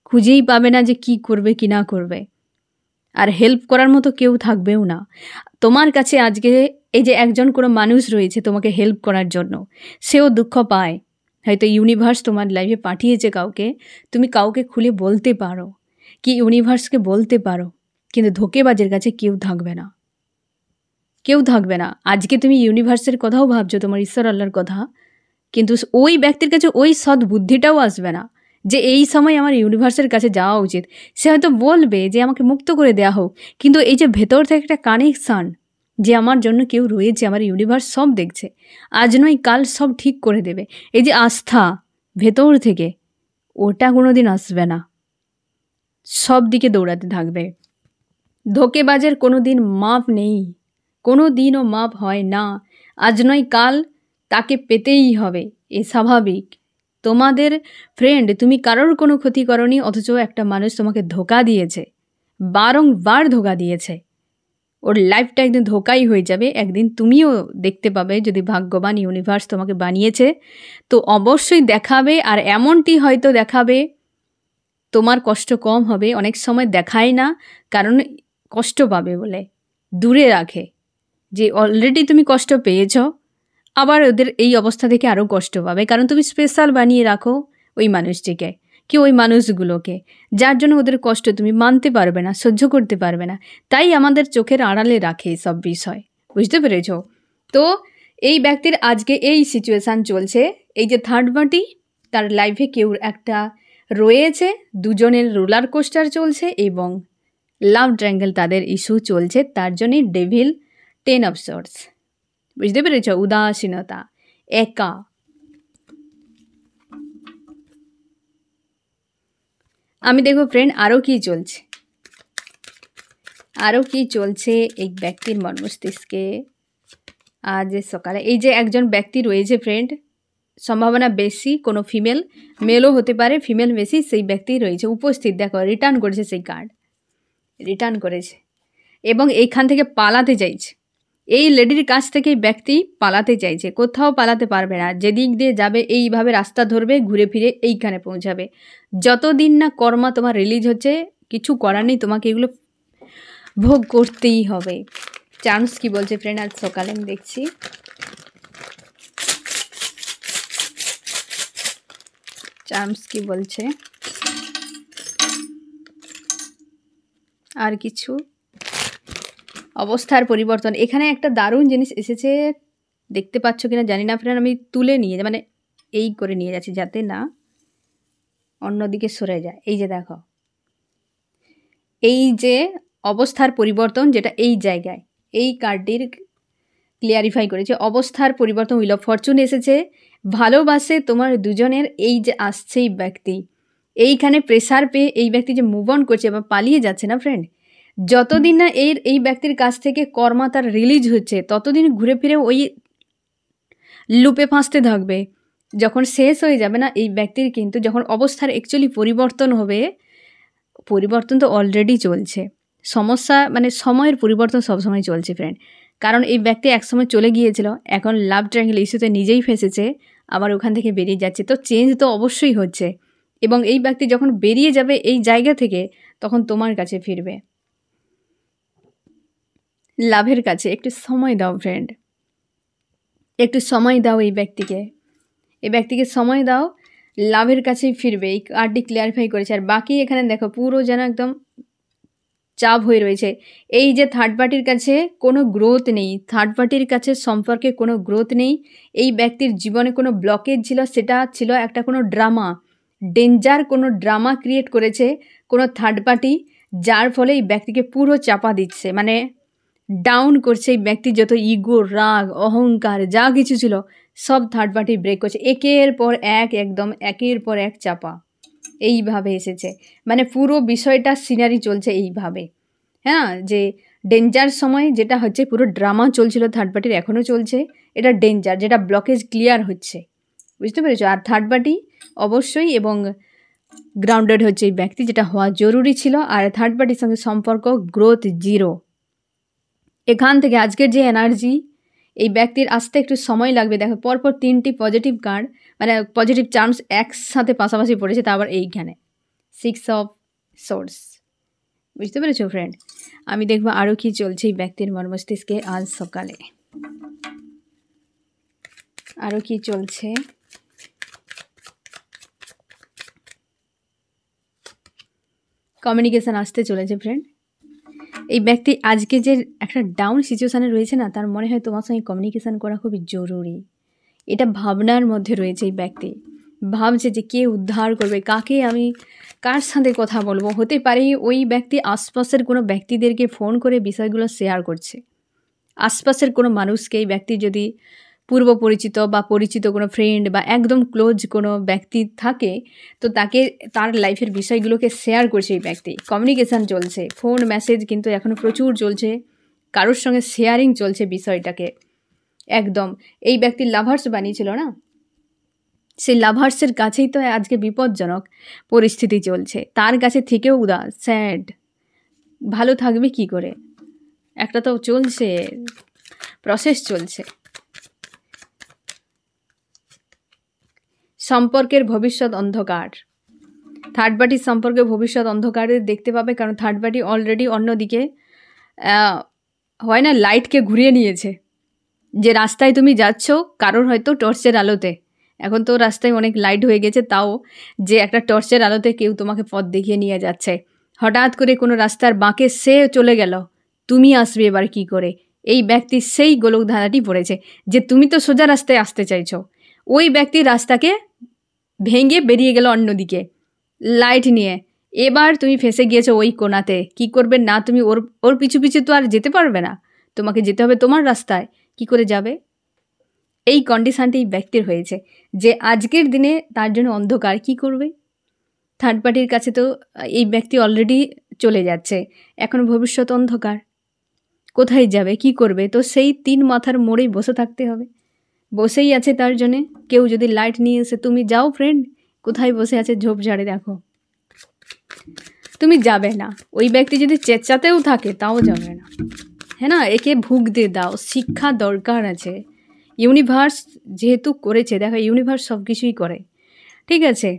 খুঁজেই পাবে না যে কি করবে কি না করবে। আর হেল্প করার মতো কেউ থাকবেও না তোমার কাছে। আজকে এই যে একজন কোনো মানুষ রয়েছে তোমাকে হেল্প করার জন্য, সেও দুঃখ পায়। হয়তো ইউনিভার্স তোমার লাইফে পাঠিয়েছে কাউকে, তুমি কাউকে খুলে বলতে পারো, কি ইউনিভার্সকে বলতে পারো। কিন্তু ধোঁকেবাজের কাছে কেউ থাকবে না, কেউ থাকবে না। আজকে তুমি ইউনিভার্সের কথাও ভাবছো, তোমার ঈশ্বর আল্লাহর কথা, কিন্তু ওই ব্যক্তির কাছে ওই সৎ বুদ্ধিটাও আসবে না যে এই সময় আমার ইউনিভার্সের কাছে যাওয়া উচিত। সে হয়তো বলবে যে আমাকে মুক্ত করে দেওয়া হোক, কিন্তু এই যে ভেতর থেকে একটা কানেকশান, যে আমার জন্য কেউ রয়েছে, আমার ইউনিভার্স সব দেখছে, আজ নয় কাল সব ঠিক করে দেবে, এই যে আস্থা ভেতর থেকে, ওটা কোনো দিন আসবে না। সব দিকে দৌড়াতে থাকবে। ধোঁকেবাজের কোনো দিন মাপ নেই, কোনো দিনও মাপ হয় না। আজ নয় কাল তাকে পেতেই হবে, এ স্বাভাবিক। তোমাদের ফ্রেন্ড, তুমি কারোর কোনো ক্ষতি করনি, অথচ একটা মানুষ তোমাকে ধোঁকা দিয়েছে, বারংবার ধোঁকা দিয়েছে। ওর লাইফটা একদিন ধোঁকাই হয়ে যাবে। একদিন তুমিও দেখতে পাবে, যদি ভাগ্যবান ইউনিভার্স তোমাকে বানিয়েছে তো অবশ্যই দেখাবে। আর এমনটি হয়তো দেখাবে তোমার কষ্ট কম হবে। অনেক সময় দেখায় না, কারণ কষ্ট পাবে বলে দূরে রাখে, যে অলরেডি তুমি কষ্ট পেয়েছ, আবার ওদের এই অবস্থা থেকে আরও কষ্ট পাবে, কারণ তুমি স্পেশাল বানিয়ে রাখো ওই মানুষটিকে, কি ওই মানুষগুলোকে, যার জন্য ওদের কষ্ট তুমি মানতে পারবে না, সহ্য করতে পারবে না। তাই আমাদের চোখের আড়ালে রাখে সব বিষয়, বুঝতে পেরেছ? তো এই ব্যক্তির আজকে এই সিচুয়েশান চলছে, এই যে থার্ড পার্টি, তার লাইফে কেউ একটা রয়েছে, দুজনের রোলার কোস্টার চলছে এবং লাভ ট্রায়াঙ্গেল তাদের ইস্যু চলছে। তার জন্যই ডেভিল 10 অফ সোর্স, বুঝতে পেরেছ? উদাসীনতা, একা। আমি দেখো ফ্রেন্ড, আরও কি চলছে, আরও কি চলছে এই ব্যক্তির মস্তিষ্কে আজ সকালে। এই যে একজন ব্যক্তি রয়েছে ফ্রেন্ড, সম্ভাবনা বেশি কোনো ফিমেল, মেলও হতে পারে, ফিমেল বেশি, সেই ব্যক্তি রয়েছে উপস্থিত। দেখো রিটার্ন করেছে, সেই কার্ড রিটার্ন করেছে এবং এইখান থেকে পালাতে চাইছে। এই লেডির কাছ থেকে ব্যক্তি পালাতে চাইছে, কোথাও পালাতে পারবে না। যেদিক দিয়ে যাবে এইভাবে রাস্তা ধরবে, ঘুরে ফিরে এইখানে পৌঁছাবে। যতদিন না কর্মা তোমার রিলিজ হচ্ছে, কিছু করার নেই, তোমাকে এগুলো ভোগ করতেই হবে। চান্স কি বলছে ফ্রেন্ড আজ সকালে আমি দেখছি। চান্স কি বলছে, আর কিছু অবস্থার পরিবর্তন। এখানে একটা দারুণ জিনিস এসেছে, দেখতে পাচ্ছ কিনা জানি না ফ্রেন্ড, আমি তুলে নিয়ে মানে এই করে নিয়ে যাচ্ছি যাতে না অন্যদিকে সরে যায়। এই যে দেখো, এই যে অবস্থার পরিবর্তন, যেটা এই জায়গায় এই কার্ডটির ক্লিয়ারিফাই করেছে, অবস্থার পরিবর্তন, হুইল অফ ফরচুন এসেছে। ভালোবাসে তোমার দুজনের, এই যে আসছে এই ব্যক্তি, এইখানে প্রেসার পেয়ে এই ব্যক্তি যে মুভ অন করছে বা পালিয়ে যাচ্ছে না ফ্রেন্ড, যতদিন না এই ব্যক্তির কাছ থেকে কর্মা তার রিলিজ হচ্ছে, ততদিন ঘুরে ফিরে ওই লুপে ফাঁসতে থাকবে। যখন শেষ হয়ে যাবে না এই ব্যক্তির, কিন্তু যখন অবস্থার অ্যাকচুয়ালি পরিবর্তন হবে, পরিবর্তন তো অলরেডি চলছে, সমস্যা মানে সময়ের পরিবর্তন সবসময় চলছে ফ্রেন্ড। কারণ এই ব্যক্তি একসময় চলে গিয়েছিল, এখন লাভ ট্রায়াঙ্গেল ইস্যুতে নিজেই ফেঁসেছে, আবার ওখান থেকে বেরিয়ে যাচ্ছে, তো চেঞ্জ তো অবশ্যই হচ্ছে। এবং এই ব্যক্তি যখন বেরিয়ে যাবে এই জায়গা থেকে, তখন তোমার কাছে ফিরবে, লাভের কাছে। একটু সময় দাও ফ্রেন্ড, একটু সময় দাও এই ব্যক্তিকে সময় দাও, লাভের কাছেই ফিরবে। এই কার্ডটি ক্লিয়ারিফাই করেছে। আর বাকি এখানে দেখো পুরো যেন একদম চাপ হয়ে রয়েছে। এই যে থার্ড পার্টির কাছে কোনো গ্রোথ নেই, থার্ড পার্টির কাছে সম্পর্কে কোনো গ্রোথ নেই। এই ব্যক্তির জীবনে কোনো ব্লকেজ ছিল, সেটা ছিল একটা কোনো ড্রামা, ডেঞ্জার কোনো ড্রামা ক্রিয়েট করেছে কোনো থার্ড পার্টি, যার ফলে এই ব্যক্তিকে পুরো চাপা দিচ্ছে, মানে ডাউন করছে। এই ব্যক্তির যত ইগো, রাগ, অহংকার যা কিছু ছিল সব থার্ড পার্টি ব্রেক করছে, একের পর এক, একদম একের পর এক চাপা এইভাবে এসেছে। মানে পুরো বিষয়টা সিনারি চলছে এইভাবে, হ্যাঁ, যে ডেঞ্জার সময় যেটা হচ্ছে, পুরো ড্রামা চলছিল থার্ড পার্টির, এখনও চলছে, এটা ডেঞ্জার, যেটা ব্লকেজ ক্লিয়ার হচ্ছে, বুঝতে পেরেছো? আর থার্ড পার্টি অবশ্যই এবং গ্রাউন্ডেড হচ্ছে এই ব্যক্তি, যেটা হওয়া জরুরি ছিল। আর থার্ড পার্টির সঙ্গে সম্পর্ক গ্রোথ জিরো। এখান থেকে আজকের যে এনার্জি, এই ব্যক্তির আসতে একটু সময় লাগবে। দেখো পরপর 3টি পজিটিভ কার্ড, মানে পজিটিভ চান্স একসাথে পাশাপাশি পড়েছে, তা আবার এইখানে 6 অফ সোর্স, বুঝতে পেরেছো ফ্রেন্ড? আমি দেখবো আরও কি চলছে এই ব্যক্তির মস্তিষ্কে আজ সকালে, আরও কি চলছে। কমিউনিকেশান আসতে চলেছে ফ্রেন্ড। এই ব্যক্তি আজকে যে একটা ডাউন সিচুয়েশানে রয়েছে না, তার মনে হয় তোমার সঙ্গে কমিউনিকেশান করা খুবই জরুরি। এটা ভাবনার মধ্যে রয়েছে এই ব্যক্তি, ভাবছে যে কে উদ্ধার করবে, কাকে আমি কার সাথে কথা বলবো। হতে পারে ওই ব্যক্তি আশপাশের কোনো ব্যক্তিদেরকে ফোন করে বিষয়গুলো শেয়ার করছে, আশপাশের কোনো মানুষকে। এই ব্যক্তি যদি পূর্ব পরিচিত বা পরিচিত কোনো ফ্রেন্ড বা একদম ক্লোজ কোনো ব্যক্তি থাকে, তো তাকে তার লাইফের বিষয়গুলোকে শেয়ার করছে এই ব্যক্তি। কমিউনিকেশান চলছে, ফোন মেসেজ কিন্তু এখনও প্রচুর চলছে, কারোর সঙ্গে শেয়ারিং চলছে বিষয়টাকে একদম। এই ব্যক্তির লাভার্স বানিয়েছিল না, সেই লাভার্সের কাছেই তো আজকে বিপজ্জনক পরিস্থিতি চলছে, তার কাছে থেকেও উদাস, স্যাড, ভালো থাকবে কি করে? একটা তো চলছে, প্রসেস চলছে। সম্পর্কের ভবিষ্যৎ অন্ধকার, থার্ড পার্টির সম্পর্কে ভবিষ্যৎ অন্ধকারে দেখতে পাবে, কারণ থার্ড পার্টি অলরেডি অন্যদিকে হয় না, লাইটকে ঘুরিয়ে নিয়েছে। যে রাস্তায় তুমি যাচ্ছ কারোর হয়তো টর্চের আলোতে, এখন তো রাস্তায় অনেক লাইট হয়ে গেছে, তাও যে একটা টর্চের আলোতে কেউ তোমাকে পথ দেখিয়ে নিয়ে যাচ্ছে, হঠাৎ করে কোনো রাস্তার বাঁকে সে চলে গেল, তুমি আসবে এবার কি করে? এই ব্যক্তি সেই গোলক ধাঁধাটি পড়েছে যে তুমি তো সোজা রাস্তায় আসতে চাইছো, ওই ব্যক্তি রাস্তাকে ভেঙে বেরিয়ে গেল অন্যদিকে লাইট নিয়ে, এবার তুমি ফেঁসে গিয়েছো ওই কোণাতে। কি করবে না, তুমি ওর পিছু পিছু তো আর যেতে পারবে না, তোমাকে যেতে হবে তোমার রাস্তায়। কি করে যাবে? এই কন্ডিশানটি এই ব্যক্তির হয়েছে যে আজকের দিনে তার জন্য অন্ধকার। কি করবে? থার্ড পার্টির কাছে তো এই ব্যক্তি অলরেডি চলে যাচ্ছে, এখন ভবিষ্যৎ অন্ধকার, কোথায় যাবে, কি করবে? তো সেই 3 মাথার মোড়েই বসে থাকতে হবে, বসেই আছে তার জন্যে। কেউ যদি লাইট নিয়ে এসে, তুমি যাও ফ্রেন্ড, কোথায় বসে আছে ঝোপঝাড়ে দেখো, তুমি যাবে না। ওই ব্যক্তি যদি চেঁচাতেও থাকে তাও যাবে না, হ্যাঁ না, একে ভুগতে দাও, শিক্ষা দরকার আছে। ইউনিভার্স যেহেতু করেছে, দেখো ইউনিভার্স সব কিছুই করে, ঠিক আছে?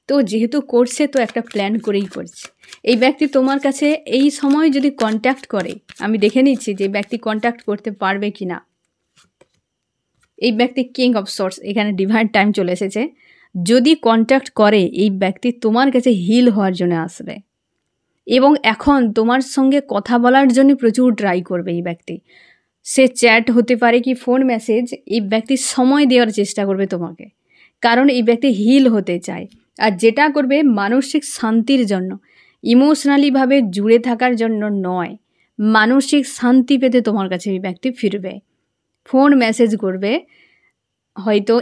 তো যেহেতু করছে তো একটা প্ল্যান করেই করছে। এই ব্যক্তি তোমার কাছে এই সময় যদি কন্ট্যাক্ট করে, আমি দেখে নিচ্ছি যে ব্যক্তি কন্ট্যাক্ট করতে পারবে কি না। এই ব্যক্তি কিং অফ সোর্স, এখানে ডিভাইন টাইম চলে এসেছে। যদি কন্ট্যাক্ট করে, এই ব্যক্তি তোমার কাছে হিল হওয়ার জন্য আসবে এবং এখন তোমার সঙ্গে কথা বলার জন্য প্রচুর ট্রাই করবে এই ব্যক্তি। সে চ্যাট হতে পারে কি ফোন মেসেজ, এই ব্যক্তি সময় দেওয়ার চেষ্টা করবে তোমাকে, কারণ এই ব্যক্তি হিল হতে চায়। আর যেটা করবে মানসিক শান্তির জন্য, ইমোশনালিভাবে জুড়ে থাকার জন্য নয়, মানসিক শান্তি পেতে তোমার কাছে এই ব্যক্তি ফিরবে, ফোন মেসেজ করবে, হয়তো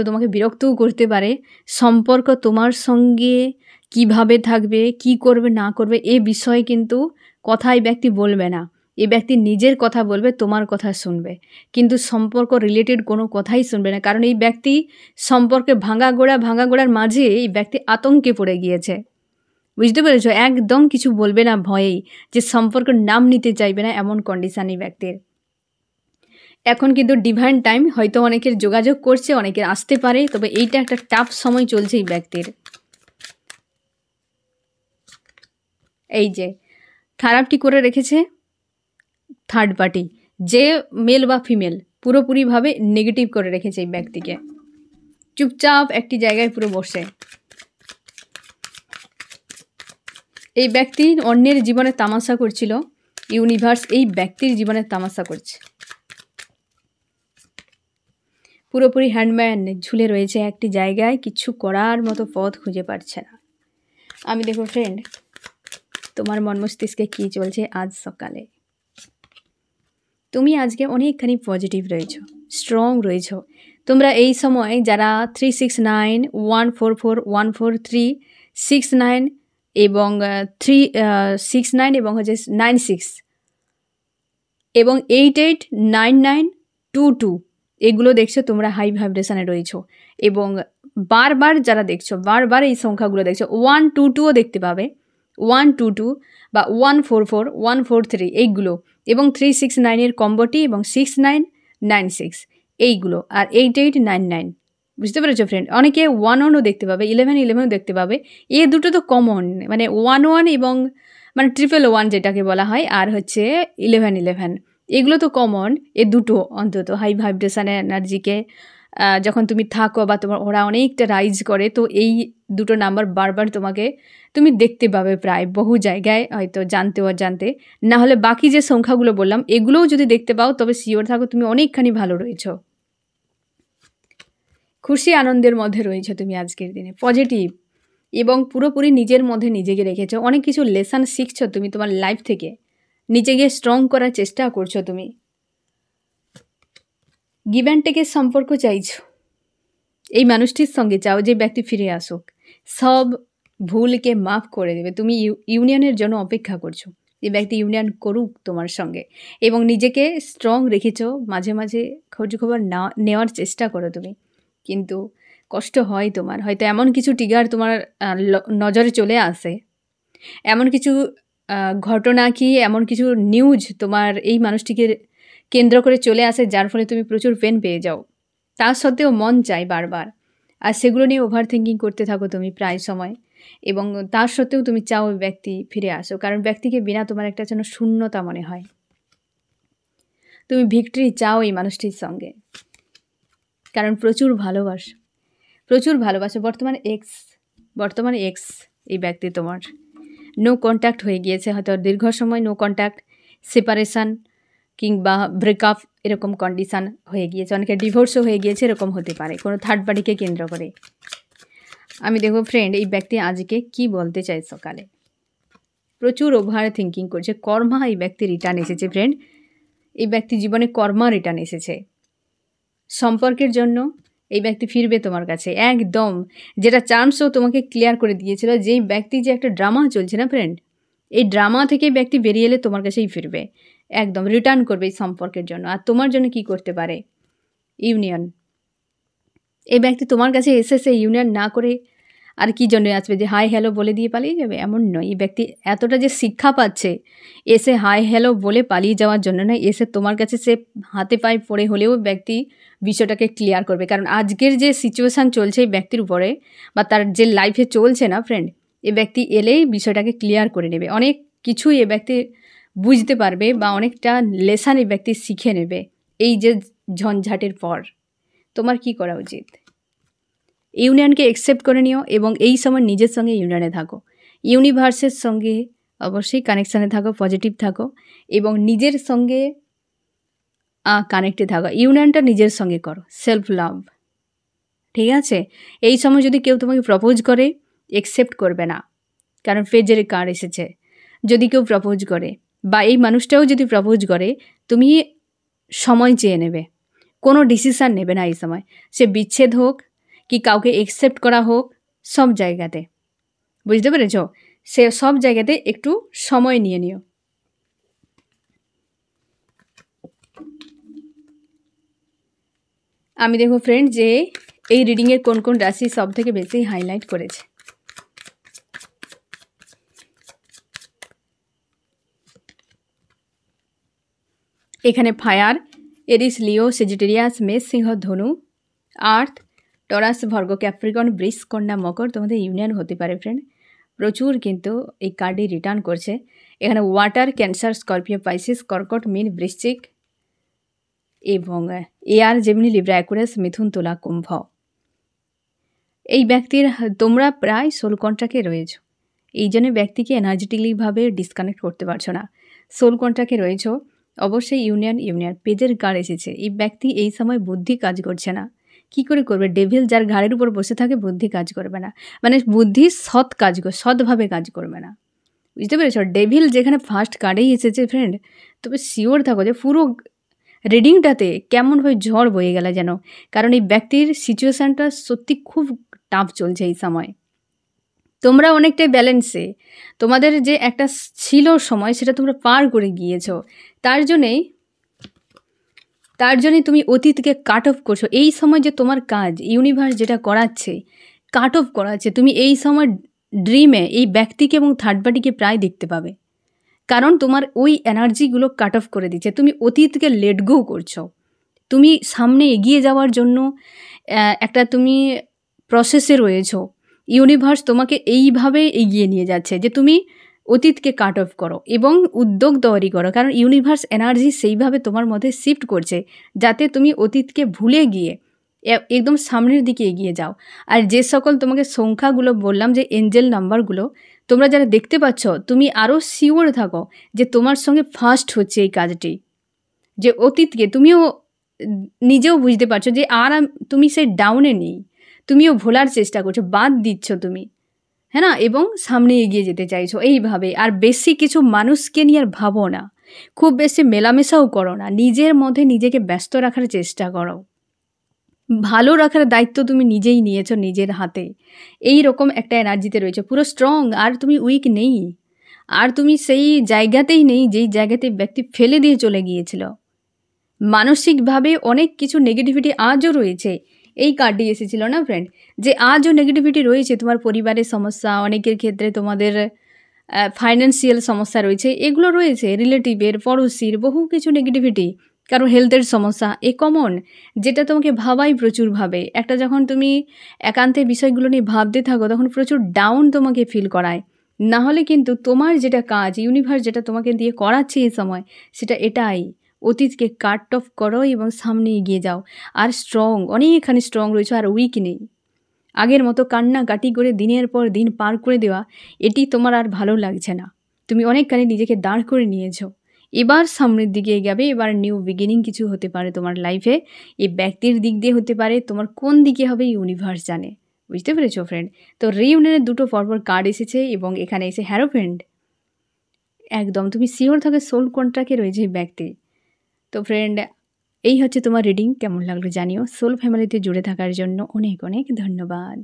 তোমাকে বিরক্তও করতে পারে। সম্পর্ক তোমার সঙ্গে কিভাবে থাকবে, কি করবে না করবে, এ বিষয়ে কিন্তু কথা এই ব্যক্তি বলবে না। এই ব্যক্তি নিজের কথা বলবে, তোমার কথা শুনবে, কিন্তু সম্পর্ক রিলেটেড কোনো কথাই শুনবে না, কারণ এই ব্যক্তি সম্পর্কে ভাঙাগোড়ার মাঝে এই ব্যক্তি আতঙ্কে পড়ে গিয়েছে। বুঝতে পেরেছো? একদম কিছু বলবে না ভয়েই, যে সম্পর্কের নাম নিতে চাইবে না, এমন কন্ডিশান এই ব্যক্তির। এখন কিন্তু ডিভাইন টাইম, হয়তো অনেকের যোগাযোগ করছে, অনেকের আসতে পারে, তবে এইটা একটা টাফ সময় চলছে এই ব্যক্তির। এই যে খারাপটি করে রেখেছে থার্ড পার্টি, যে মেল বা ফিমেল, পুরোপুরিভাবে নেগেটিভ করে রেখেছে এই ব্যক্তিকে, চুপচাপ একটি জায়গায় পুরো বসে। এই ব্যক্তি অন্যের জীবনে তামাশা করছিল, ইউনিভার্স এই ব্যক্তির জীবনে তামাশা করছে। পুরোপুরি হ্যান্ডম্যান ঝুলে রয়েছে একটি জায়গায়, কিছু করার মতো পথ খুঁজে পাচ্ছে না। আমি দেখো ফ্রেন্ড, তোমার মন মস্তিষ্কে কী চলছে আজ সকালে। তুমি আজকে অনেকখানি পজিটিভ রয়েছো, স্ট্রং রয়েছো। তোমরা এই সময় যারা 369 144 143 69 এবং 369 এবং হচ্ছে 96 এবং 889922 এগুলো দেখছো, তোমরা হাই ভাইব্রেশনে রয়েছো। এবং বারবার যারা দেখছো, বারবার এই সংখ্যাগুলো দেখছো, 122ও দেখতে পাবে, 122 বা 144 143 এইগুলো, এবং 369 কম্বোটি, এবং 6996 এইগুলো, আর 8899। বুঝতে পেরেছো ফ্রেন্ড? অনেকে 11ও দেখতে পাবে, 1111ও দেখতে পাবে। এ দুটো তো কমন, মানে 11 এবং মানে 111 যেটাকে বলা হয়, আর হচ্ছে 1111, এগুলো তো কমন। এ দুটো অন্তত হাই ভাইব্রেশনের এনার্জিকে যখন তুমি থাকো বা তোমার ওরা অনেকটা রাইজ করে, তো এই দুটো নাম্বার বারবার তুমি দেখতে পাবে প্রায় বহু জায়গায়, হয়তো জানতে অজান্তে। না হলে বাকি যে সংখ্যাগুলো বললাম এগুলোও যদি দেখতে পাও, তবে শিওর থাকো তুমি অনেকখানি ভালো রয়েছো, খুশি আনন্দের মধ্যে রয়েছো তুমি আজকের দিনে, পজিটিভ, এবং পুরোপুরি নিজের মধ্যে নিজেকে রেখেছো। অনেক কিছু লেসন শিখছো তুমি তোমার লাইফ থেকে, নিজেকে স্ট্রং করার চেষ্টা করছো তুমি। গিভ অ্যান্ড টেকের সম্পর্ক চাইছো, এই মানুষটির সঙ্গে চাও যে ব্যক্তি ফিরে আসুক, সব ভুলকে মাফ করে দেবে। তুমি ইউনিয়নের জন্য অপেক্ষা করছো, যে ব্যক্তি ইউনিয়ন করুক তোমার সঙ্গে, এবং নিজেকে স্ট্রং রেখেছো। মাঝে মাঝে খোঁজ খবর নেওয়ার চেষ্টা করো তুমি, কিন্তু কষ্ট হয় তোমার। হয়তো এমন কিছু ট্রিগার তোমার নজরে চলে আসে, এমন কিছু ঘটনা কি এমন কিছু নিউজ তোমার এই মানুষটিকে কেন্দ্র করে চলে আসে, যার ফলে তুমি প্রচুর পেন পেয়ে যাও। তা সত্ত্বেও মন চাই বারবার, আর সেগুলো নিয়ে ওভার থিঙ্কিং করতে থাকো তুমি প্রায় সময়, এবং তা সত্ত্বেও তুমি চাও ওই ব্যক্তি ফিরে আসো, কারণ ব্যক্তিকে বিনা তোমার একটা যেন শূন্যতা মনে হয়। তুমি ভিক্টরি চাও এই মানুষটির সঙ্গে, কারণ প্রচুর ভালোবাসো। বর্তমান এক্স এই ব্যক্তি তোমার নো কন্ট্যাক্ট হয়ে গিয়েছে, হয়তো দীর্ঘ সময় নো কন্ট্যাক্ট, সেপারেশান কিংবা ব্রেকআপ এরকম কন্ডিশান হয়ে গিয়েছে, অনেকে ডিভোর্সও হয়ে গিয়েছে, এরকম হতে পারে কোনো থার্ড পার্টিকে কেন্দ্র করে। আমি দেখো ফ্রেন্ড, এই ব্যক্তি আজকে কি বলতে চাই সকালে, প্রচুর ওভার থিঙ্কিং করছে। কর্মা এই ব্যক্তি রিটার্ন এসেছে ফ্রেন্ড, এই ব্যক্তি জীবনে কর্মা রিটার্ন এসেছে। সম্পর্কের জন্য এই ব্যক্তি ফিরবে তোমার কাছে একদম, যেটা চান্সও তোমাকে ক্লিয়ার করে দিয়েছিল। যেই ব্যক্তি যে একটা ড্রামা চলছে না ফ্রেন্ড, এই ড্রামা থেকে ব্যক্তি বেরিয়ে এলে তোমার কাছেই ফিরবে, একদম রিটার্ন করবে এই সম্পর্কের জন্য। আর তোমার জন্য কি করতে পারে? ইউনিয়ন। এই ব্যক্তি তোমার কাছে এসে ইউনিয়ন না করে আর কি জন্য আসবে, যে হাই হ্যালো বলে দিয়ে পালিয়ে যাবে? এমন নয়। এই ব্যক্তি এতটা যে শিক্ষা পাচ্ছে এসে হাই হ্যালো বলে পালিয়ে যাওয়ার জন্য নয়, এসে তোমার কাছে সে হাতে পায়ে পড়ে হলেও ব্যক্তি বিষয়টাকে ক্লিয়ার করবে। কারণ আজকের যে সিচুয়েশান চলছে এই ব্যক্তির উপরে, বা তার যে লাইফে চলছে না ফ্রেন্ড, এই ব্যক্তি এলেই বিষয়টাকে ক্লিয়ার করে নেবে। অনেক কিছুই এ ব্যক্তি বুঝতে পারবে, বা অনেকটা লেসন এই ব্যক্তি শিখে নেবে এই যে ঝঞ্ঝাটের পর। তোমার কি করা উচিত? ইউনিয়নকে অ্যাকসেপ্ট করে নিও, এবং এই সময় নিজের সঙ্গে ইউনিয়নে থাকো, ইউনিভার্সের সঙ্গে অবশ্যই কানেকশানে থাকো, পজিটিভ থাকো, এবং নিজের সঙ্গে কানেক্টে থাকো। ইউনিয়নটা নিজের সঙ্গে করো, সেলফ লাভ, ঠিক আছে? এই সময় যদি কেউ তোমাকে প্রপোজ করে, অ্যাকসেপ্ট করবে না, কারণ ফেজের কার্ড এসেছে। যদি কেউ প্রপোজ করে, বা এই মানুষটাও যদি প্রপোজ করে, তুমি সময় চেয়ে নেবে, কোনো ডিসিশান নেবে না এই সময়। সে বিচ্ছেদ হোক কি কাউকে অ্যাকসেপ্ট করা হোক, সব জায়গাতে, বুঝতে পেরেছ? সে সব জায়গাতে একটু সময় নিয়ে নিও। আমি দেখো ফ্রেন্ড, যে এই রিডিংয়ের কোন কোন রাশি সব থেকে বেশি হাইলাইট করেছে। এখানে ফায়ার, এরিস, লিও, সেজিটেরিয়াস, মেষ, সিংহ, ধনু, আর্থ, টরাস, ভর্গ, ক্যাপ্রিকন, বৃষ, কন্যা, মকর তোমাদের ইউনিয়ন হতে পারে ফ্রেন্ড। প্রচুর কিন্তু এই কার্ডই রিটার্ন করছে। এখানে ওয়াটার, ক্যান্সার, স্করপিও, পাইসিস, কর্কট, মীন, বৃশ্চিক, এবং এয়ার, জেমিনি, লিব্রা, অ্যাকুয়ারিয়াস, মিথুন, তুলা, কুম্ভ। এই ব্যক্তির তোমরা প্রায় সোল কন্ট্রাক্টে রয়েছ, এই জন্য ব্যক্তিকে এনার্জেটিকলিভাবে ডিসকানেক্ট করতে পারছো না। সোল কন্ট্রাক্টে রয়েছ, অবশ্যই ইউনিয়ন। পেজের কার্ড এসেছে। এই ব্যক্তি এই সময় বুদ্ধি কাজ করছে না। কি করে করবে? ডেভিল যার ঘাড়ের উপর বসে থাকে বুদ্ধি কাজ করবে না, মানে বুদ্ধি সৎভাবে কাজ করবে না, বুঝতে পেরেছ? ডেভিল যেখানে ফার্স্ট কার্ডেই এসেছে ফ্রেন্ড, তবে শিওর থাকো যে পুরো রিডিংটাতে কেমনভাবে ঝড় বয়ে গেল যেন, কারণ এই ব্যক্তির সিচুয়েশানটা সত্যি খুব টাফ চলছে এই সময়। তোমরা অনেকটাই ব্যালেন্সে, তোমাদের যে একটা ছিল সময় সেটা তোমরা পার করে গিয়েছো, তার জন্যই তুমি অতীতকে কাট অফ করছো। এই সময় যে তোমার কাজ ইউনিভার্স যেটা করাচ্ছে, কাট অফ করাচ্ছে, তুমি এই সময় ড্রিমে এই ব্যক্তিকে এবং থার্ড পার্টিকে প্রায় দেখতে পাবে, কারণ তোমার ওই এনার্জিগুলো কাট অফ করে দিচ্ছে। তুমি অতীতকে লেট গো করছো, তুমি সামনে এগিয়ে যাওয়ার জন্য একটা তুমি প্রসেসে রয়েছো। ইউনিভার্স তোমাকে এইভাবে এগিয়ে নিয়ে যাচ্ছে যে তুমি অতীতকে কাট অফ করো এবং উদ্যোগ তৈরি করো, কারণ ইউনিভার্স এনার্জি সেইভাবে তোমার মধ্যে শিফট করছে যাতে তুমি অতীতকে ভুলে গিয়ে একদম সামনের দিকে এগিয়ে যাও। আর যে সকল তোমাকে সংখ্যাগুলো বললাম, যে এঞ্জেল নাম্বারগুলো তোমরা যারা দেখতে পাচ্ছ, তুমি আরও শিওর থাকো যে তোমার সঙ্গে ফার্স্ট হচ্ছে এই কাজটি, যে অতীতকে তুমিও নিজেও বুঝতে পারছো যে আর তুমি সেই ডাউনে নেই, তুমিও ভোলার চেষ্টা করছো, বাদ দিচ্ছ তুমি, হ্যাঁ না, এবং সামনে এগিয়ে যেতে চাইছো এইভাবে। আর বেশি কিছু মানুষকে নিয়ে আর ভাবো না, খুব বেশি মেলামেশাও করো না, নিজের মধ্যে নিজেকে ব্যস্ত রাখার চেষ্টা করো। ভালো রাখার দায়িত্ব তুমি নিজেই নিয়েছো নিজের হাতে। এই রকম একটা এনার্জিতে রয়েছে, পুরো স্ট্রং, আর তুমি উইক নেই। আর তুমি সেই জায়গাতেই নেই যেই জায়গাতে ব্যক্তি ফেলে দিয়ে চলে গিয়েছিল। মানসিকভাবে অনেক কিছু নেগেটিভিটি আজও রয়েছে। এই কার্ডটি এসেছিল না ফ্রেন্ড, যে আজও নেগেটিভিটি রয়েছে, তোমার পরিবারের সমস্যা, অনেকের ক্ষেত্রে তোমাদের ফাইন্যান্সিয়াল সমস্যা রয়েছে, এগুলো রয়েছে, রিলেটিভের, পড়োশির, বহু কিছু নেগেটিভিটি, কারো হেলথের সমস্যা, এ কমন, যেটা তোমাকে ভাবাই প্রচুর ভাবে। একটা যখন তুমি একান্তে বিষয়গুলো নিয়ে ভাবতে থাকো তখন প্রচুর ডাউন তোমাকে ফিল করায়। না হলে কিন্তু তোমার যেটা কাজ, ইউনিভার্স যেটা তোমাকে দিয়ে করাচ্ছে এই সময়, সেটা এটাই, অতীতকে কাট অফ করো এবং সামনে এগিয়ে যাও। আর স্ট্রং, অনেকখানি স্ট্রং রয়েছে, আর উইক নেই। আগের মতো কান্নাকাটি করে দিনের পর দিন পার করে দেওয়া, এটি তোমার আর ভালো লাগছে না। তুমি অনেকখানি নিজেকে দাঁড় করে নিয়েছো। এবার সামনের দিকে এগাবে, এবার নিউ বিগিনিং কিছু হতে পারে তোমার লাইফে। এই ব্যক্তির দিক দিয়ে হতে পারে, তোমার কোন দিকে হবে ইউনিভার্স জানে। বুঝতে পেরেছো ফ্রেন্ড? তো রিইউনিয়নের দুটো পরপর কার্ড এসেছে এবং এখানে এসে হ্যারোফ্রেন্ড। একদম তুমি শিওর থাকে সোল কন্ট্রাক্টে রয়েছে এই ব্যক্তি। তো ফ্রেন্ড, এই হচ্ছে তোমার রিডিং। কেমন লাগলো জানিও। সোল ফ্যামিলিতে জুড়ে থাকার জন্য অনেক অনেক ধন্যবাদ।